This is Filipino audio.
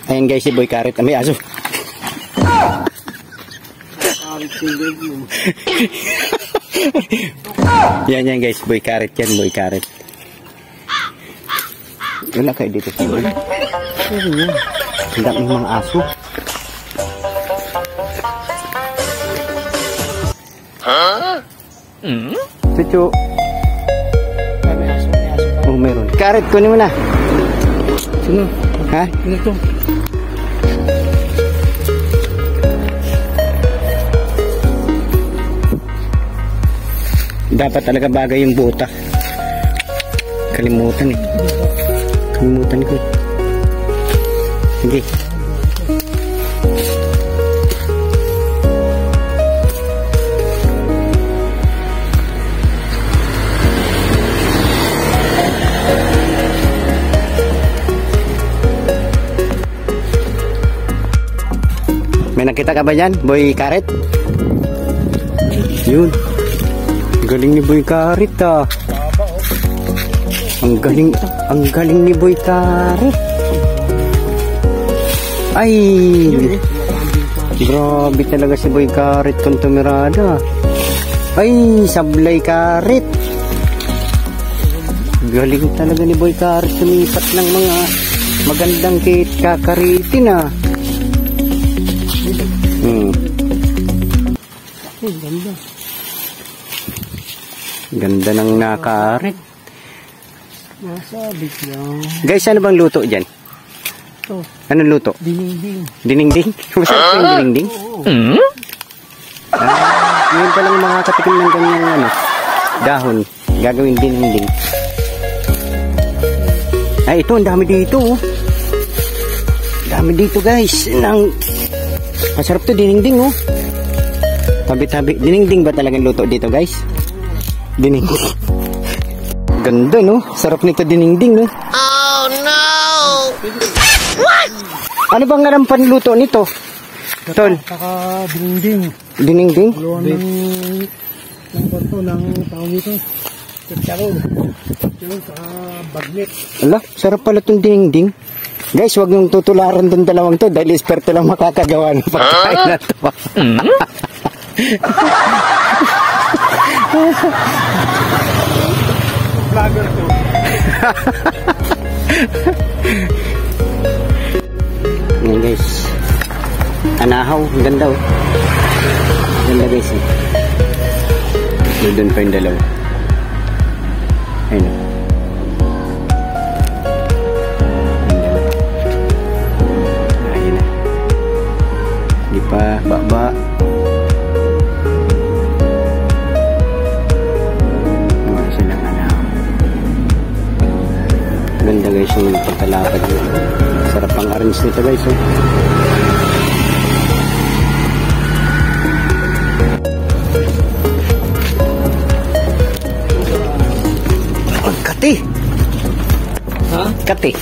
Ayan guys, si Boy Karit. May aso. Yan guys, Boy Karit yan, Boy Karit. Wala kayo dito sa Boy. Ang daming mga aso. Chuchu. Oh, meron. Karit, kunin mo na. Sino? Ha? Ano ito? Dapat talaga bagay yung buta. Kalimutan eh. Kalimutan ko. Sige. May nakita ka ba dyan, Boy Karit? Yun. Galing ni Boy Karit ah. Ang galing ni Boy Karit. Ay, grabe talaga si Boy Karit kung tumirada. Ay, sablay Karit. Galing talaga ni Boy Karit sumipat ng mga magandang kakaritin ah. Ganda. Ganda ng nakarit. Masabi lang. Guys, ano bang luto dyan? Ito. Anong luto? Dininding. Dininding? Masarap yung dininding? Ngayon pa lang makakatikim ng ganyang dahon. Gagawin dininding. Ay, ito. Ang dami dito. Dami dito guys. Masarap to dininding oh. Tabi-tabi. Dininding ba talagang luto dito guys? Dininding. Ganda no? Sarap nito dininding no? Oh no! What? Ano bang nga ng panluto nito? Tol? Saka dininding. Dininding? Luwan ng bato ng tao nito. Kacaro. Yung sa bagnet. Ala, sarap pala itong dininding. Guys, huwag niyong tutularan itong dalawang to dahil esperto lang makakagawa ng pagkain na ito. Vlogger to. Ngayon guys, anahaw, ang ganda oh. Ganda guys eh. Doon pa yung dalawa. Ayun oh. Ayun na. Hindi pa, baba. Ganda guys yung pagkalapad nyo. Sarap ang arrange nito guys oh. Kati. Ha? Kati.